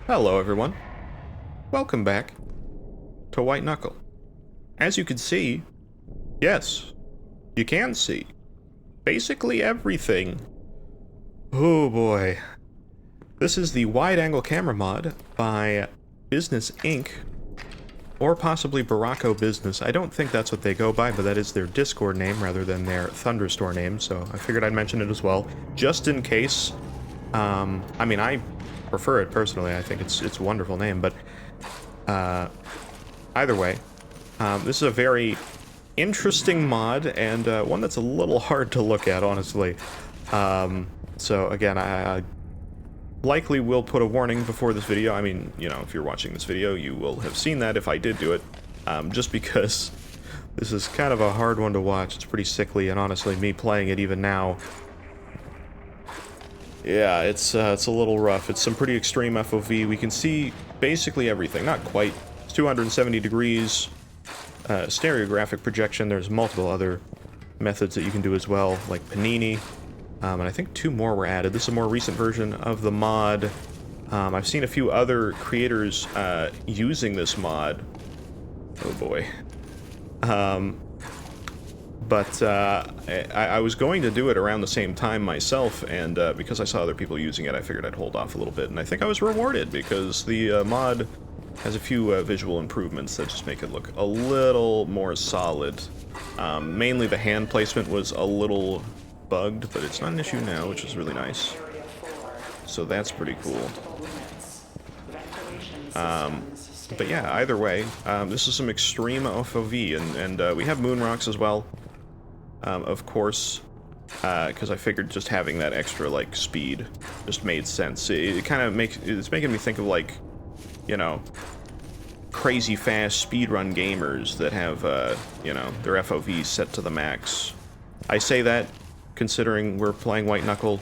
Hello everyone, welcome back to White Knuckle. As you can see, yes, you can see basically everything. Oh boy. This is the wide-angle camera mod by Business Inc. Or possibly Baracco Business. I don't think that's what they go by, but that is their Discord name rather than their Thunderstore name, so I figured I'd mention it as well, just in case. I mean, I prefer it personally. I think it's a wonderful name, but either way, this is a very interesting mod and one that's a little hard to look at, honestly. So again, I likely will put a warning before this video. I mean, you know, if you're watching this video, you will have seen that if I did do it, just because this is kind of a hard one to watch. It's pretty sickly, and honestly, me playing it even now, yeah, it's a little rough. It's some pretty extreme FOV. We can see basically everything. Not quite. It's 270 degrees. Stereographic projection. There's multiple other methods that you can do as well, like Panini. And I think 2 more were added. This is a more recent version of the mod. I've seen a few other creators using this mod. Oh boy. But I was going to do it around the same time myself, and because I saw other people using it, I figured I'd hold off a little bit, and I think I was rewarded, because the mod has a few visual improvements that just make it look a little more solid. Mainly the hand placement was a little bugged, but it's not an issue now, which is really nice. So that's pretty cool. But yeah, either way, this is some extreme FOV, and we have moon rocks as well. Of course, because I figured just having that extra, like, speed just made sense. It kind of it's making me think of, like, you know, crazy fast speedrun gamers that have, you know, their FOV set to the max. I say that considering we're playing White Knuckle,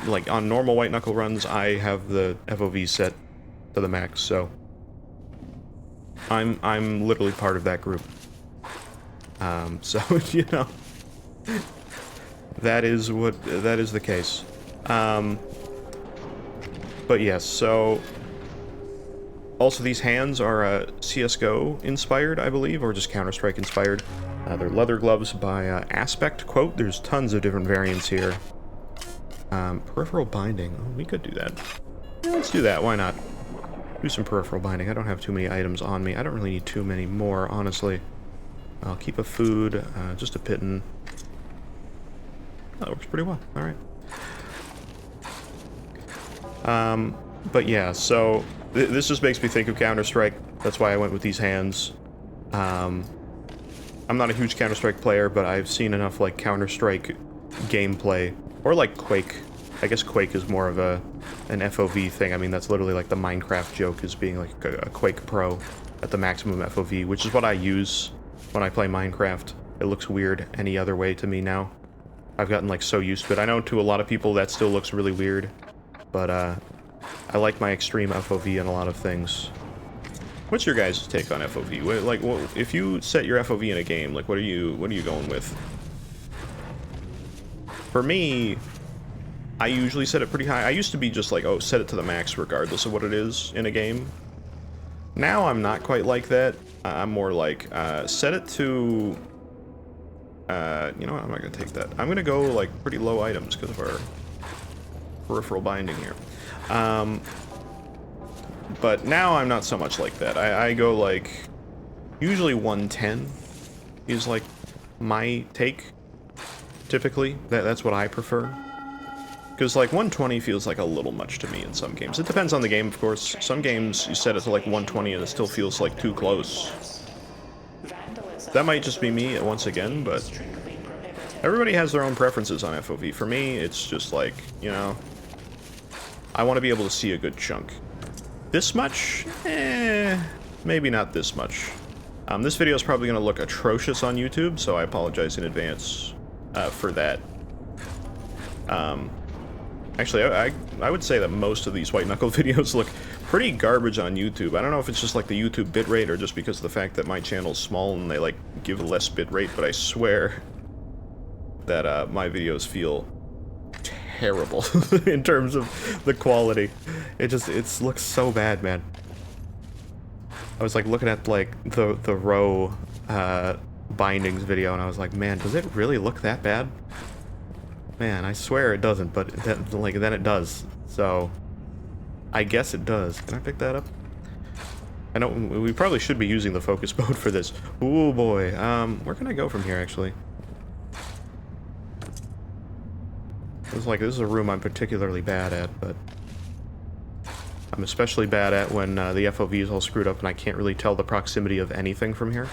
like, on normal White Knuckle runs, I have the FOV set to the max, so I'm literally part of that group. So, you know, that is the case. But yes, so also these hands are CSGO inspired, I believe, or just Counter-Strike inspired. They're leather gloves by Aspect Quote. There's tons of different variants here. Peripheral binding. Oh, we could do that. Yeah, let's do that. Why not? Do some peripheral binding. I don't have too many items on me. I don't really need too many more, honestly. I'll keep a food, just a pitten. That works pretty well. Alright. But yeah, so this just makes me think of Counter-Strike. That's why I went with these hands. I'm not a huge Counter-Strike player, but I've seen enough, like, Counter-Strike gameplay. Or, like, Quake. I guess Quake is more of an FOV thing. I mean, that's literally, like, the Minecraft joke, is being, like, a Quake Pro at the maximum FOV, which is what I use when I play Minecraft. It looks weird any other way to me now. I've gotten, like, so used to it. I know to a lot of people that still looks really weird, but, I like my extreme FOV in a lot of things. What's your guys' take on FOV? Like, if you set your FOV in a game, like, what are you going with? For me, I usually set it pretty high. I used to be just like, oh, set it to the max regardless of what it is in a game. Now I'm not quite like that. I'm more like, set it to... you know what, I'm not gonna take that. I'm gonna go, like, pretty low items because of our peripheral binding here. But now I'm not so much like that. I go, like, usually 110 is, like, my take, typically. That's what I prefer. Because, like, 120 feels like a little much to me in some games. It depends on the game, of course. Some games, you set it to, like, 120 and it still feels, like, too close. That might just be me, once again, but everybody has their own preferences on FOV. For me, it's just, like, you know, I want to be able to see a good chunk. This much? Maybe not this much. This video is probably going to look atrocious on YouTube, so I apologize in advance for that. Actually, I would say that most of these White Knuckle videos look pretty garbage on YouTube. I don't know if it's just like the YouTube bitrate or just because of the fact that my channel's small and they, like, give less bitrate, but I swear that my videos feel terrible in terms of the quality. It looks so bad, man. I was like looking at like the row bindings video, and I was like, man, does it really look that bad? Man, I swear it doesn't, but then it does. So I guess it does. Can I pick that up? I know we probably should be using the focus mode for this. Ooh boy. Where can I go from here actually? It's like this is a room I'm particularly bad at, but I'm especially bad at when the FOV is all screwed up and I can't really tell the proximity of anything from here.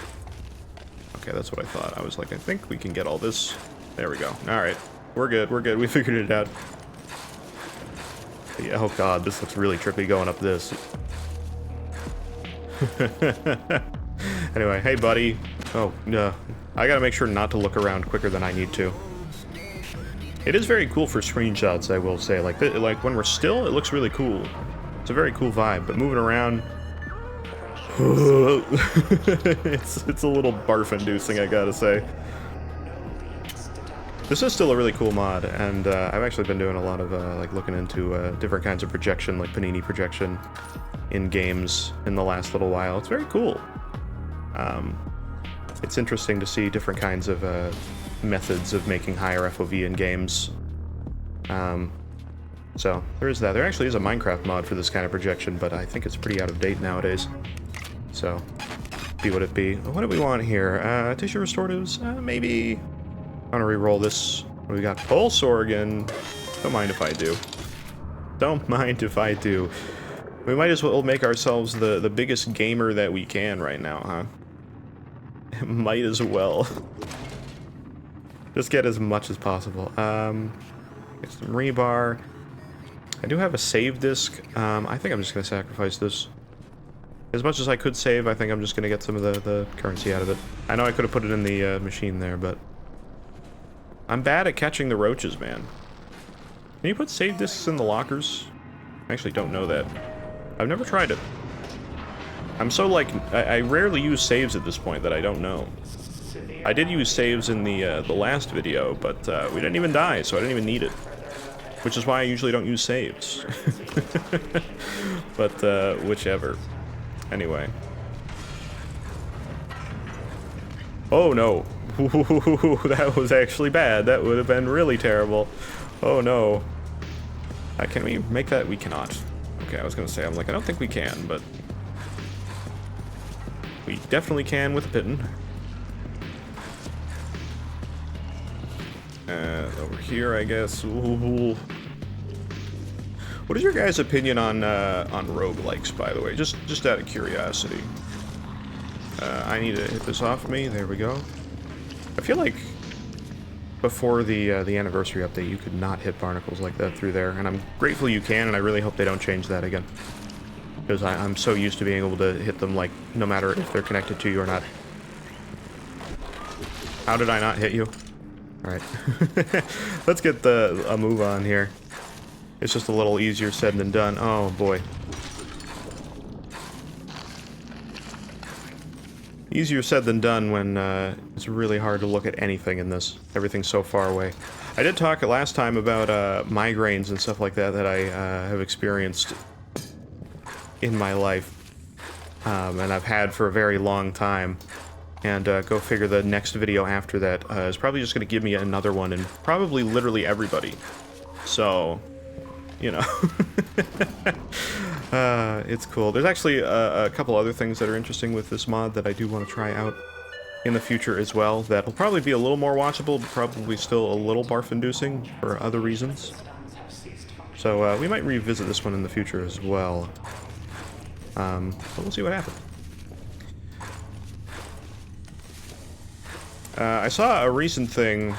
Okay, that's what I thought. I was like, I think we can get all this. There we go. Alright. We're good, we figured it out. Yeah, oh god, this looks really trippy going up this. Anyway, hey buddy. Oh, no. I gotta make sure not to look around quicker than I need to. It is very cool for screenshots, I will say. Like when we're still, it looks really cool. It's a very cool vibe, but moving around... it's a little barf-inducing, I gotta say. This is still a really cool mod, and I've actually been doing a lot of like looking into different kinds of projection, like panini projection, in games in the last little while. It's very cool. It's interesting to see different kinds of methods of making higher FOV in games. So there is that. There actually is a Minecraft mod for this kind of projection, but I think it's pretty out of date nowadays. So, be what it be. What do we want here? Tissue restoratives? Maybe... I want to re-roll this. We got pulse organ. Don't mind if I do. Don't mind if I do. We might as well make ourselves the biggest gamer that we can right now, huh? Might as well. Just get as much as possible. Get some rebar. I do have a save disk. I think I'm just going to sacrifice this. As much as I could save, I think I'm just going to get some of the currency out of it. I know I could have put it in the machine there, but... I'm bad at catching the roaches, man. Can you put save disks in the lockers? I actually don't know that. I've never tried it. I'm so, like... I rarely use saves at this point that I don't know. I did use saves in the last video, but we didn't even die, so I didn't even need it. Which is why I usually don't use saves. But, whichever. Anyway. Oh, no. Ooh, that was actually bad. That would have been really terrible. Oh, no. Can we make that? We cannot. Okay, I was gonna say, I'm like, I don't think we can, but... we definitely can with a pitten. Over here, I guess. Ooh. What is your guys' opinion on roguelikes, by the way? Just out of curiosity. I need to hit this off me. There we go. I feel like before the anniversary update, you could not hit barnacles like that through there, and I'm grateful you can, and I really hope they don't change that again. Because I'm so used to being able to hit them, like, no matter if they're connected to you or not. How did I not hit you? Alright. Let's get a move on here. It's just a little easier said than done. Oh, boy. Easier said than done when it's really hard to look at anything in this. Everything's so far away. I did talk last time about migraines and stuff like that I have experienced in my life. And I've had for a very long time. And go figure, the next video after that is probably just going to give me another one, and probably literally everybody. So, you know. It's cool. There's actually a couple other things that are interesting with this mod that I do want to try out in the future as well. That'll probably be a little more watchable, but probably still a little barf-inducing for other reasons. So we might revisit this one in the future as well. But we'll see what happens. I saw a recent thing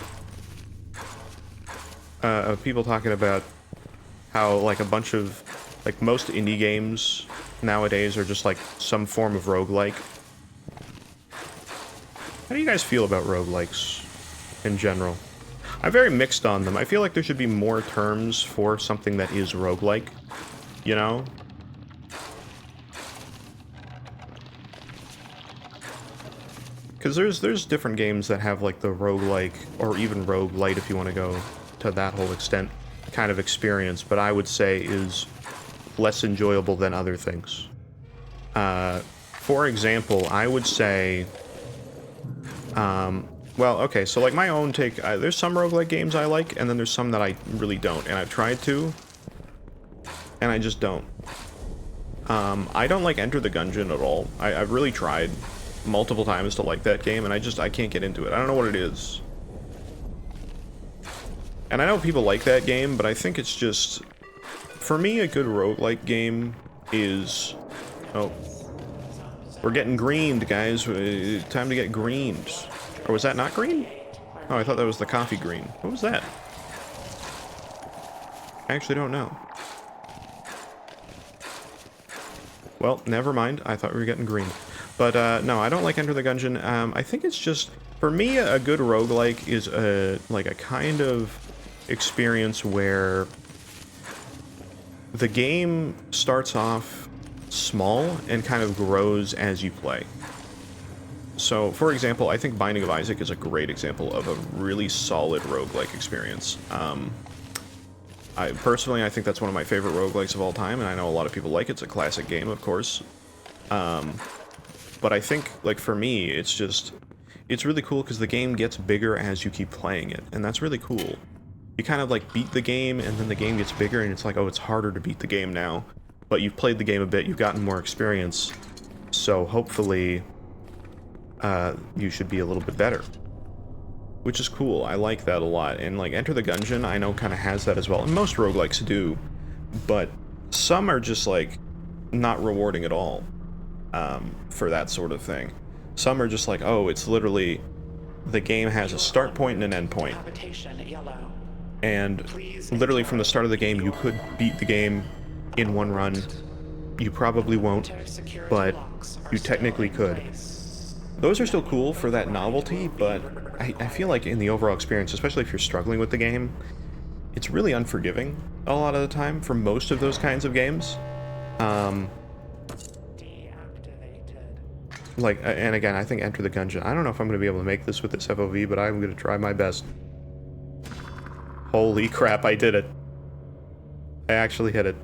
of people talking about how, like, a bunch of, like, most indie games nowadays are just, like, some form of roguelike. How do you guys feel about roguelikes in general? I'm very mixed on them. I feel like there should be more terms for something that is roguelike, you know? Because there's different games that have, like, the roguelike, or even roguelite if you want to go to that whole extent, kind of experience, but I would say is less enjoyable than other things. For example, I would say, well, okay, so like my own take, there's some roguelike games I like, and then there's some that I really don't, and I've tried to, and I just don't. I don't like Enter the Gungeon at all. I've really tried multiple times to like that game, and I can't get into it. I don't know what it is. And I know people like that game, but I think it's just, for me, a good roguelike game is, oh, we're getting greened, guys. Time to get greened. Or was that not green? Oh, I thought that was the coffee green. What was that? I actually don't know. Well, never mind. I thought we were getting green. But, no, I don't like Enter the Gungeon. I think it's just, for me, a good roguelike is like a kind of experience where the game starts off small and kind of grows as you play. So, for example, I think Binding of Isaac is a great example of a really solid roguelike experience. Personally, I think that's one of my favorite roguelikes of all time, and I know a lot of people like it. It's a classic game, of course. But I think, like, for me, it's really cool because the game gets bigger as you keep playing it, and that's really cool. You kind of, like, beat the game, and then the game gets bigger, and it's like, oh, it's harder to beat the game now. But you've played the game a bit, you've gotten more experience, so hopefully, you should be a little bit better. Which is cool, I like that a lot, and, like, Enter the Gungeon, I know kind of has that as well, and most roguelikes do, but some are just, like, not rewarding at all, for that sort of thing. Some are just like, oh, it's literally, the game has a start point and an end point. And literally from the start of the game, you could beat the game in one run. You probably won't, but you technically could. Those are still cool for that novelty, but I feel like in the overall experience, especially if you're struggling with the game, it's really unforgiving a lot of the time for most of those kinds of games. Like, and again, I think Enter the Gungeon, I don't know if I'm going to be able to make this with this FOV, but I'm going to try my best. Holy crap, I did it. I actually hit it.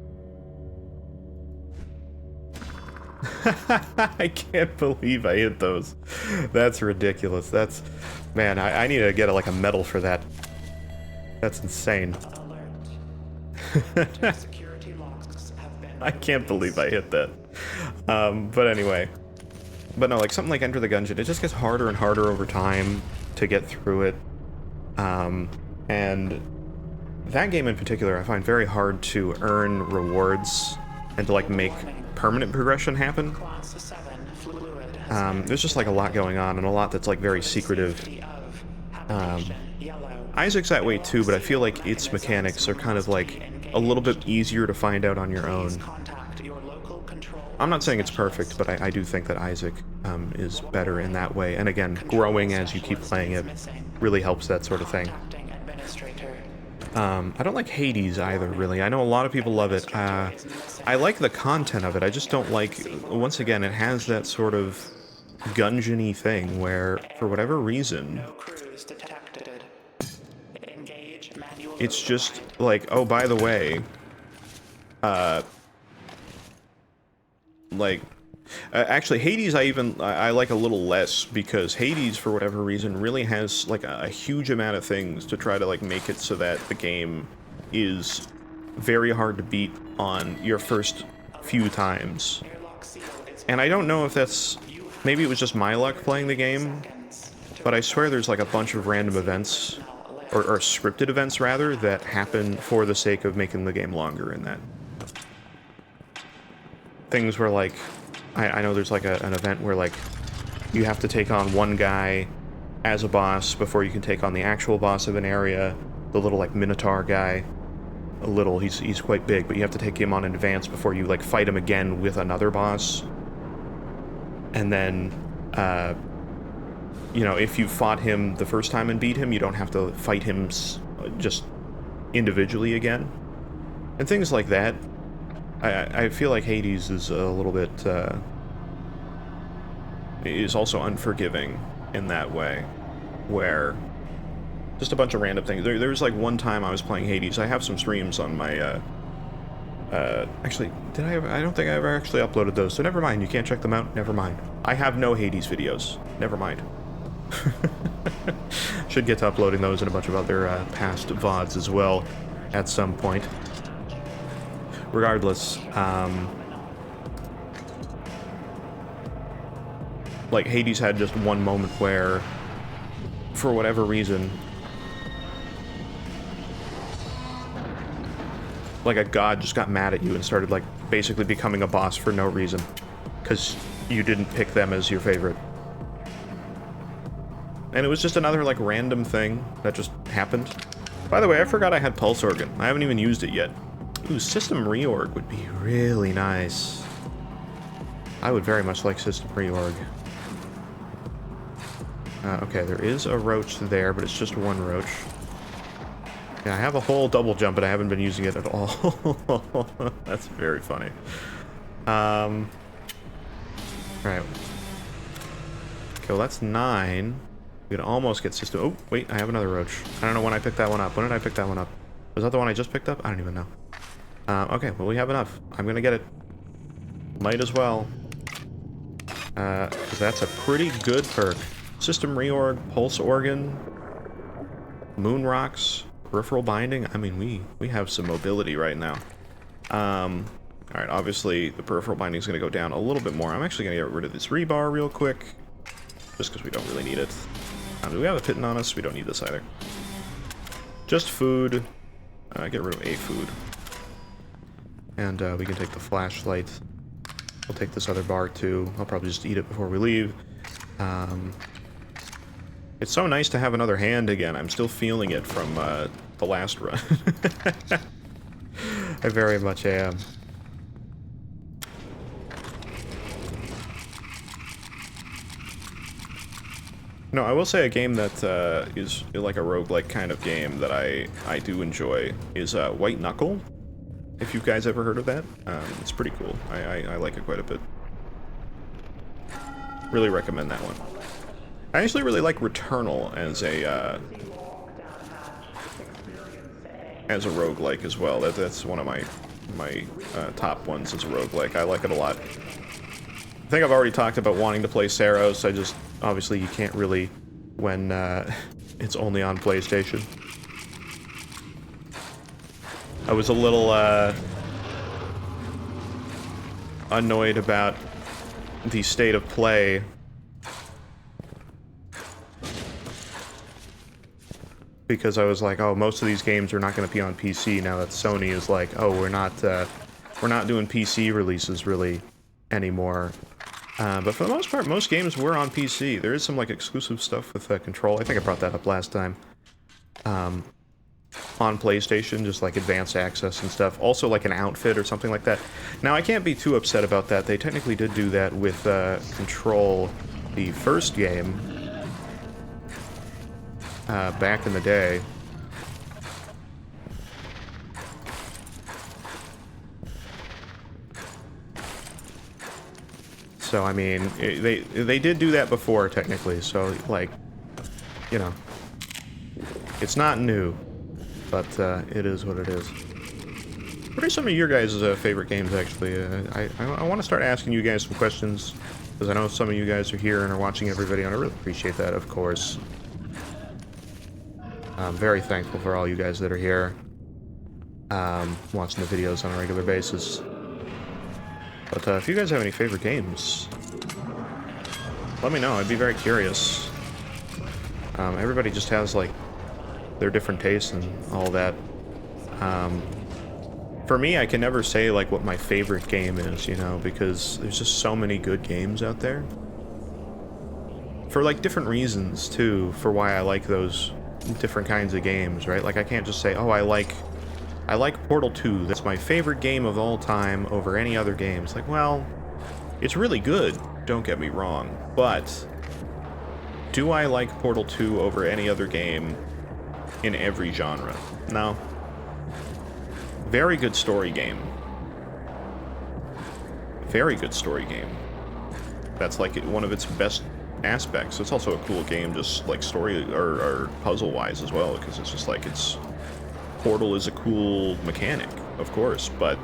I can't believe I hit those. That's ridiculous. That's... Man, I need to get like a medal for that. That's insane. I can't believe I hit that. But anyway. But no, like something like Enter the Gungeon, it just gets harder and harder over time to get through it. And that game in particular I find very hard to earn rewards and to like make permanent progression happen. There's just like a lot going on and a lot that's like very secretive. Isaac's that way too, but I feel like its mechanics are kind of like a little bit easier to find out on your own. I'm not saying it's perfect, but I do think that Isaac is better in that way. And again, growing as you keep playing it really helps that sort of thing. I don't like Hades either, really. I know a lot of people love it. I like the content of it. I just don't like... Once again, it has that sort of Gungeon-y thing where, for whatever reason... It's just like, oh, by the way... actually, Hades I like a little less, because Hades, for whatever reason, really has, like, a huge amount of things to try to, like, make it so that the game is very hard to beat on your first few times. And I don't know if that's... Maybe it was just my luck playing the game, but I swear there's, like, a bunch of random events, or scripted events, rather, that happen for the sake of making the game longer in that. Things where, like... I know there's like an event where like you have to take on one guy as a boss before you can take on the actual boss of an area, the little like Minotaur guy. He's quite big, but you have to take him on in advance before you like fight him again with another boss. And then, you know, if you fought him the first time and beat him, you don't have to fight him just individually again. And things like that. I feel like Hades is a little bit, is also unforgiving in that way, where Just a bunch of random things. There's like one time I was playing Hades. I have some streams on my, actually, did I ever? I don't think I ever actually uploaded those, so never mind. You can't check them out. Never mind. I have no Hades videos. Never mind. Should get to uploading those and a bunch of other past VODs as well at some point. Regardless, like Hades had just one moment where, for whatever reason, like a god just got mad at you and started like basically becoming a boss for no reason, because you didn't pick them as your favorite. And it was just another like random thing that just happened. By the way, I forgot I had pulse organ. I haven't even used it yet. Ooh, system reorg would be really nice. I would very much like system reorg. Okay, there is a roach there, but it's just one roach. Yeah, I have a whole double jump, but I haven't been using it at all. That's very funny. Right. Okay, well that's 9. We can almost get system... Oh, wait, I have another roach. I don't know when I picked that one up. When did I pick that one up? Was that the one I just picked up? I don't even know. Okay, well we have enough. I'm gonna get it. Might as well. Because that's a pretty good perk. System reorg, pulse organ, moon rocks, peripheral binding. I mean, we have some mobility right now. Alright, obviously the peripheral binding is going to go down a little bit more. I'm actually going to get rid of this rebar real quick, just because we don't really need it. Do we have a pitten on us? We don't need this either. Just food. Get rid of a food. And we can take the flashlight. We'll take this other bar too. I'll probably just eat it before we leave. It's so nice to have another hand again. I'm still feeling it from the last run. I very much am. No, I will say a game that is like a roguelike kind of game that I do enjoy is White Knuckle. If you guys ever heard of that, it's pretty cool. I like it quite a bit. Really recommend that one. I actually really like Returnal as a roguelike as well. That's one of my top ones as a roguelike. I like it a lot. I think I've already talked about wanting to play Saros. I just, obviously you can't really when it's only on PlayStation. I was a little annoyed about the state of play because I was like, oh, most of these games are not going to be on PC now that Sony is like, oh, we're not doing PC releases really anymore. But for the most part, most games were on PC. There is some like exclusive stuff with Control. I think I brought that up last time. On PlayStation, just like advanced access and stuff. Also like an outfit or something like that. Now I can't be too upset about that. They technically did do that with Control, the first game, back in the day. So I mean, they did do that before technically. So like, you know, it's not new. But it is what it is. What are some of your guys' favorite games, actually? I want to start asking you guys some questions, because I know some of you guys are here and are watching every video, and I really appreciate that, of course. I'm very thankful for all you guys that are here, watching the videos on a regular basis. But if you guys have any favorite games, let me know. I'd be very curious. Everybody just has, like, their different tastes and all that. For me, I can never say like what my favorite game is, you know, because there's just so many good games out there. For like different reasons too, for why I like those different kinds of games, right? Like I can't just say, oh, I like Portal 2. That's my favorite game of all time over any other game. It's like, well, it's really good, don't get me wrong, but do I like Portal 2 over any other game in every genre? No. Very good story game. Very good story game. That's like one of its best aspects. It's also a cool game, just like story or puzzle-wise as well, because it's just like Portal is a cool mechanic, of course, but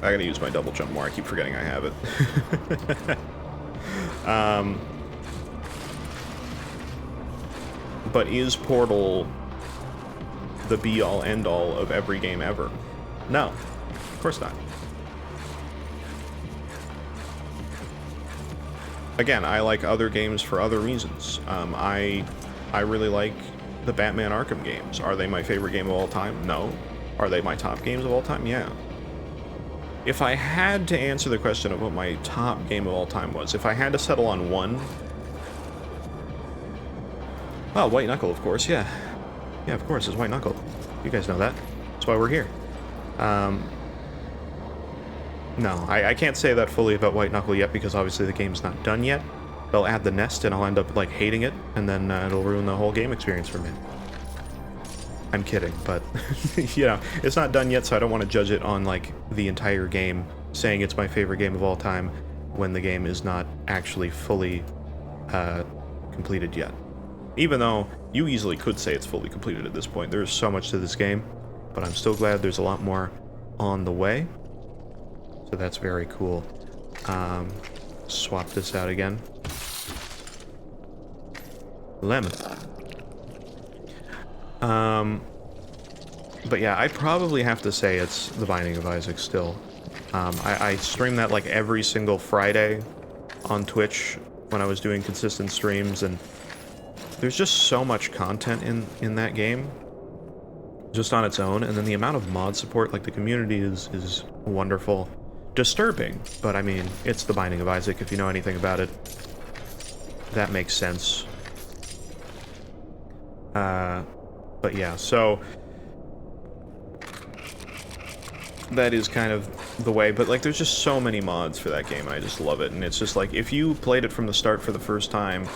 I gotta use my double jump more. I keep forgetting I have it. But is Portal the be-all, end-all of every game ever? No, of course not. Again, I like other games for other reasons. I really like the Batman Arkham games. Are they my favorite game of all time? No. Are they my top games of all time? Yeah. If I had to answer the question of what my top game of all time was, if I had to settle on one... Well, White Knuckle, of course, yeah. Yeah, of course, it's White Knuckle. You guys know that. That's why we're here. No, I can't say that fully about White Knuckle yet, because obviously the game's not done yet. They'll add the nest, and I'll end up, like, hating it, and then it'll ruin the whole game experience for me. I'm kidding, but, you know, it's not done yet, so I don't want to judge it on, like, the entire game, saying it's my favorite game of all time, when the game is not actually fully completed yet. Even though you easily could say it's fully completed at this point. There's so much to this game, but I'm still glad there's a lot more on the way. So that's very cool. Swap this out again. Lemon. But yeah, I'd probably have to say it's The Binding of Isaac still. I stream that like every single Friday on Twitch when I was doing consistent streams, and there's just so much content in that game, just on its own, and then the amount of mod support, like the community is wonderful. Disturbing, but I mean, it's The Binding of Isaac, if you know anything about it. That makes sense. But yeah, so that is kind of the way, but like there's just so many mods for that game, and I just love it, and it's just like, if you played it from the start for the first time,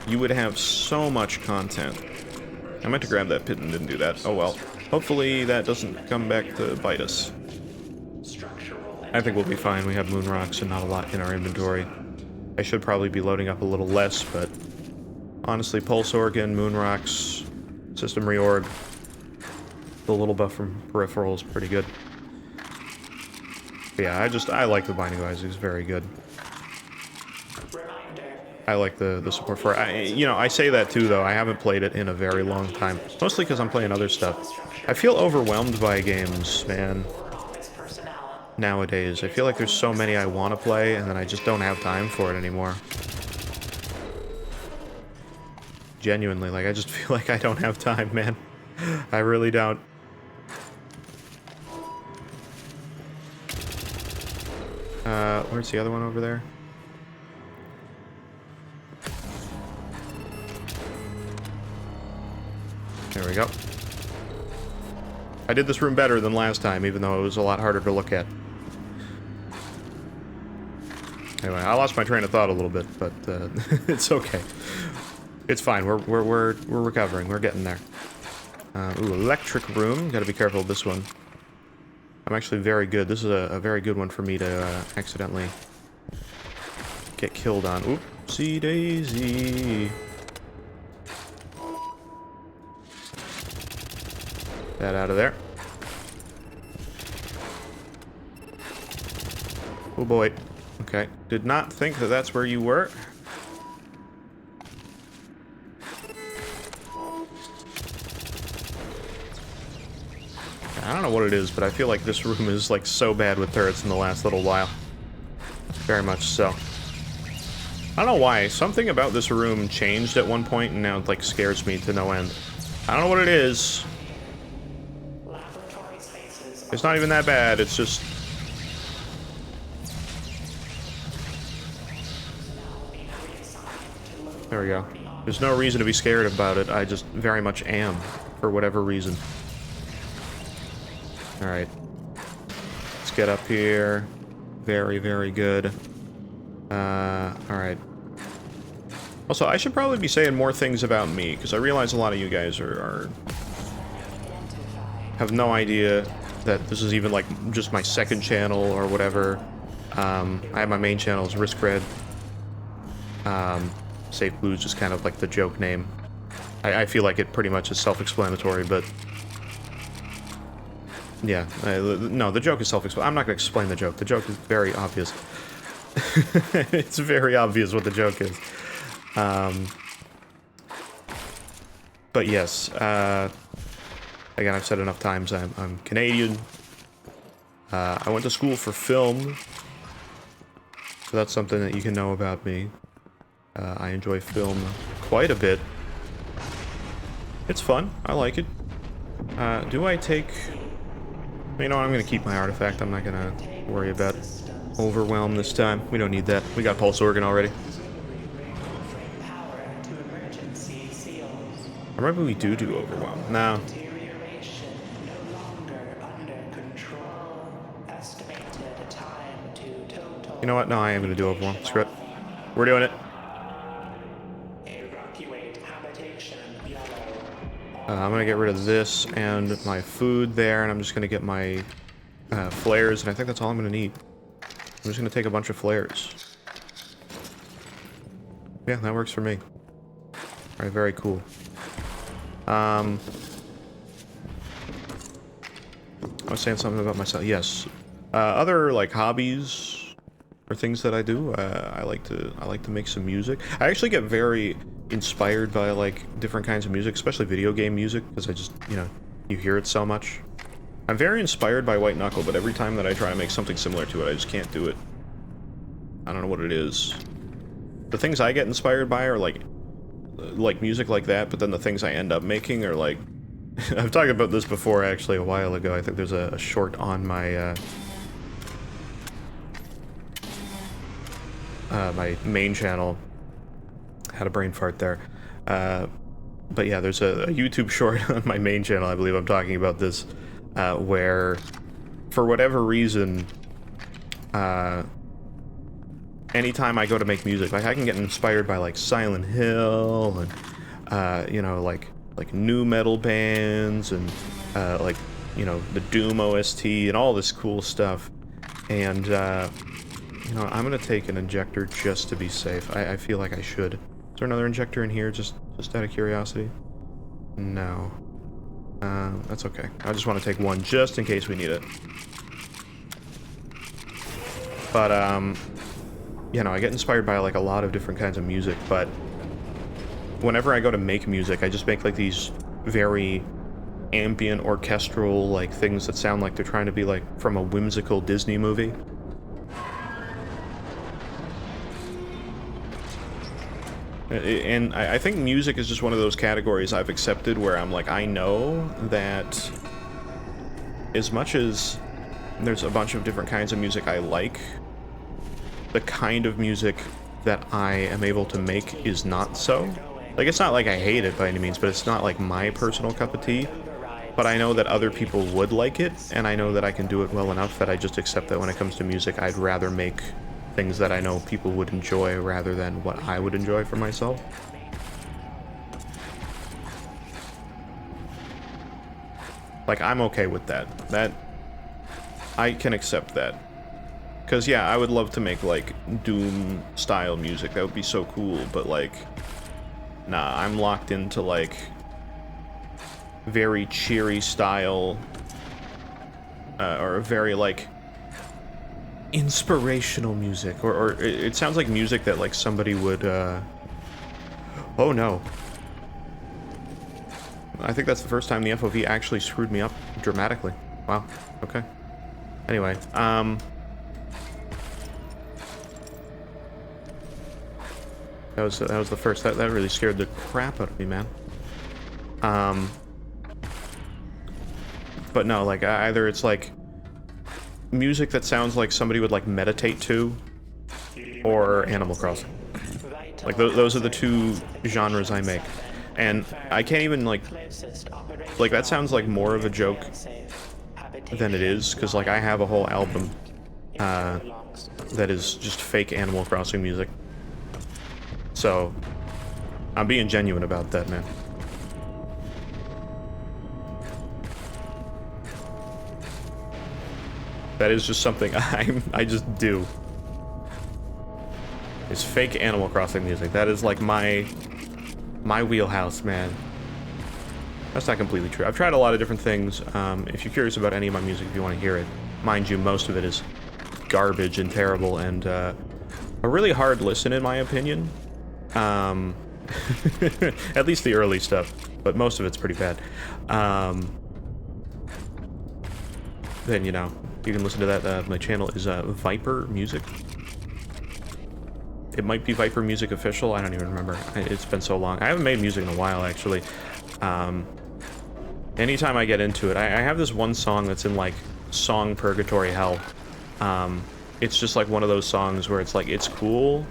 you would have so much content. I meant to grab that pit and didn't do that. Oh well. Hopefully that doesn't come back to bite us. I think we'll be fine. We have moon rocks and not a lot in our inventory. I should probably be loading up a little less, but honestly, pulse organ, moon rocks, system reorg, the little buff from peripheral is pretty good. But yeah, I like The Binding of Isaac. It's very good. I like the support for it. You know, I say that too, though. I haven't played it in a very long time. Mostly because I'm playing other stuff. I feel overwhelmed by games, man. Nowadays. I feel like there's so many I want to play, and then I just don't have time for it anymore. Genuinely, like, I just feel like I don't have time, man. I really don't. Where's the other one over there? There we go. I did this room better than last time, even though it was a lot harder to look at. Anyway, I lost my train of thought a little bit, but it's okay. It's fine. We're recovering. We're getting there. Ooh, electric room. Got to be careful with this one. I'm actually very good. This is a very good one for me to accidentally get killed on. Oopsie daisy. That out of there. Oh boy. Okay. Did not think that that's where you were. I don't know what it is, but I feel like this room is like so bad with turrets in the last little while. Very much so. I don't know why. Something about this room changed at one point, and now it like scares me to no end. I don't know what it is. It's not even that bad, it's just... There we go. There's no reason to be scared about it, I just very much am, for whatever reason. Alright. Let's get up here. Very, very good. Alright. Also, I should probably be saying more things about me, because I realize a lot of you guys have no idea that this is even like just my second channel or whatever. I have my main channel is Risk Red. safeBLUE is just kind of like the joke name. I feel like it pretty much is self-explanatory, but yeah, no, the joke is self-explanatory. I'm not going to explain the joke. The joke is very obvious. It's very obvious what the joke is. But yes, again, I've said enough times, I'm Canadian. I went to school for film, so that's something that you can know about me. I enjoy film quite a bit. It's fun. I like it. Do I take... You know, I'm going to keep my artifact. I'm not going to worry about overwhelm this time. We don't need that. We got pulse organ already. Or maybe we do overwhelm. No. You know what? No, I am going to do overwhelm. Screw it. We're doing it. I'm going to get rid of this and my food there, and I'm just going to get my flares, and I think that's all I'm going to need. I'm just going to take a bunch of flares. Yeah, that works for me. Alright, very cool. I was saying something about myself. Yes. Other, like, hobbies or things that I do, I like to make some music. I actually get very inspired by, like, different kinds of music, especially video game music, because I just, you know, you hear it so much. I'm very inspired by White Knuckle, but every time that I try to make something similar to it, I just can't do it. I don't know what it is. The things I get inspired by are, like music like that, but then the things I end up making are, like... I've talked about this before, actually, a while ago. I think there's a short on my, my main channel. Had a brain fart there. But yeah, there's a YouTube short on my main channel, I believe I'm talking about this, where, for whatever reason, anytime I go to make music, like, I can get inspired by, like, Silent Hill, and, you know, like nu metal bands, and, like, you know, the Doom OST, and all this cool stuff, and, you know, I'm gonna take an injector just to be safe. I feel like I should. Is there another injector in here, just out of curiosity? No. That's okay. I just want to take one just in case we need it. But, you know, I get inspired by, like, a lot of different kinds of music, but whenever I go to make music, I just make, like, these very ambient, orchestral, like, things that sound like they're trying to be, like, from a whimsical Disney movie. And I think music is just one of those categories I've accepted where I'm like, I know that as much as there's a bunch of different kinds of music I like, the kind of music that I am able to make is not so. Like, it's not like I hate it by any means, but it's not like my personal cup of tea. But I know that other people would like it, and I know that I can do it well enough that I just accept that when it comes to music, I'd rather make things that I know people would enjoy rather than what I would enjoy for myself. Like, I'm okay with that. That, I can accept that. Because, yeah, I would love to make, like, Doom-style music. That would be so cool, but, like, nah, I'm locked into, like, very cheery style, or very, like, inspirational music, or it sounds like music that, like, somebody would, oh no. I think that's the first time the FOV actually screwed me up dramatically. Wow, okay. Anyway, that was the first, that really scared the crap out of me, man. But no, like, either it's, like, music that sounds like somebody would, like, meditate to, or Animal Crossing. Like, those are the two genres I make. And I can't even, like, that sounds like more of a joke than it is, because, like, I have a whole album, that is just fake Animal Crossing music. So, I'm being genuine about that, man. That is just something I just do. It's fake Animal Crossing music. That is like my wheelhouse, man. That's not completely true. I've tried a lot of different things. If you're curious about any of my music, if you want to hear it, mind you, most of it is garbage and terrible and a really hard listen, in my opinion. At least the early stuff, but most of it's pretty bad. Then, you know, you can listen to that. My channel is Viper Music. It might be Viper Music Official. I don't even remember. It's been so long. I haven't made music in a while, actually. Anytime I get into it, I have this one song that's in, like, song purgatory hell. It's just, like, one of those songs where it's, like, it's cool,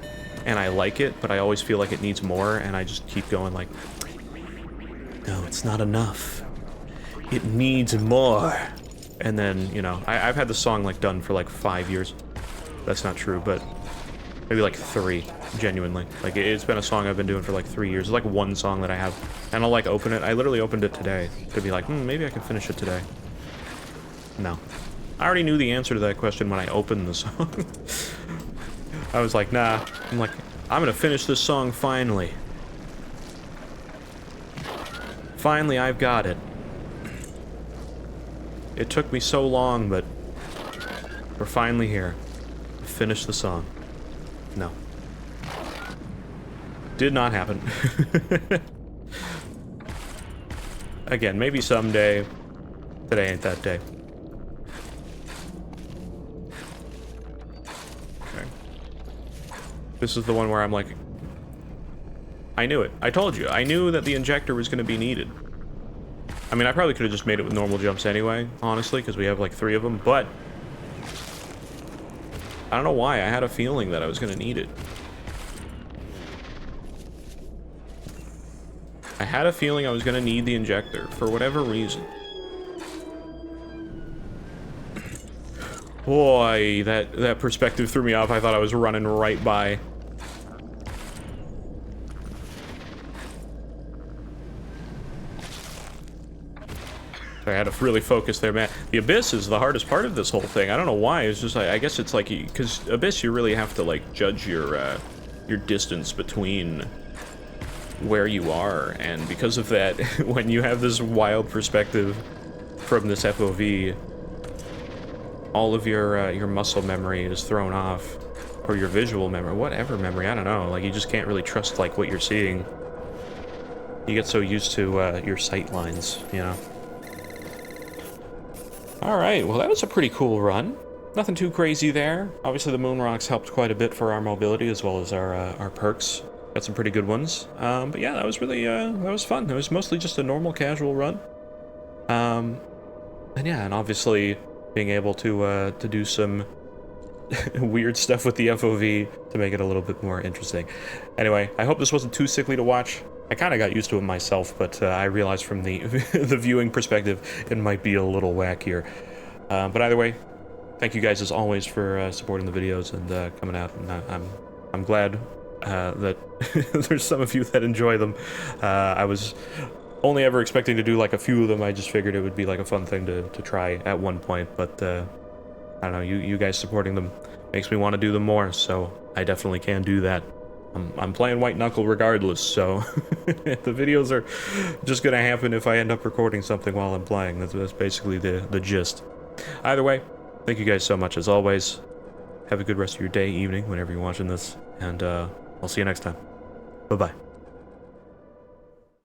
and I like it, but I always feel like it needs more, and I just keep going, like, no, it's not enough. It needs more. And then, you know, I've had the song, like, done for, like, 5 years. That's not true, but maybe, like, 3, genuinely. Like, it's been a song I've been doing for, like, 3 years. It's, like, one song that I have. And I'll, like, open it. I literally opened it today to be like, maybe I can finish it today. No. I already knew the answer to that question when I opened the song. I was like, nah. I'm like, I'm gonna finish this song finally. Finally, I've got it. It took me so long, but we're finally here. Finish the song. No. Did not happen. Again, maybe someday. Today ain't that day. Okay. This is the one where I'm like, I knew it. I told you. I knew that the injector was going to be needed. I mean, I probably could have just made it with normal jumps anyway, honestly, because we have like 3 of them, but I don't know why. I had a feeling that I was going to need it. I had a feeling I was going to need the injector for whatever reason. Boy, that perspective threw me off. I thought I was running right by. I had to really focus there, man. The Abyss is the hardest part of this whole thing. I don't know why. It's just like, I guess it's like, because Abyss, you really have to like judge your distance between where you are, and because of that, when you have this wild perspective from this FOV, all of your muscle memory is thrown off, or your visual memory, whatever memory. I don't know. Like, you just can't really trust like what you're seeing. You get so used to your sight lines, you know. Alright, well that was a pretty cool run. Nothing too crazy there. Obviously the moon rocks helped quite a bit for our mobility as well as our perks. Got some pretty good ones. But yeah, that was really, that was fun. It was mostly just a normal casual run. And yeah, and obviously being able to do some weird stuff with the FOV to make it a little bit more interesting. Anyway, I hope this wasn't too sickly to watch. I kind of got used to it myself, but I realized from the the viewing perspective, it might be a little wackier. But either way, thank you guys as always for supporting the videos and coming out. And I'm glad that there's some of you that enjoy them. I was only ever expecting to do like a few of them. I just figured it would be like a fun thing to try at one point, but I don't know. You guys supporting them makes me want to do them more, so I definitely can do that. I'm playing White Knuckle regardless, so the videos are just gonna happen if I end up recording something while I'm playing. That's basically the gist. Either way, thank you guys so much as always. Have a good rest of your day, evening, whenever you're watching this, and I'll see you next time. Bye-bye.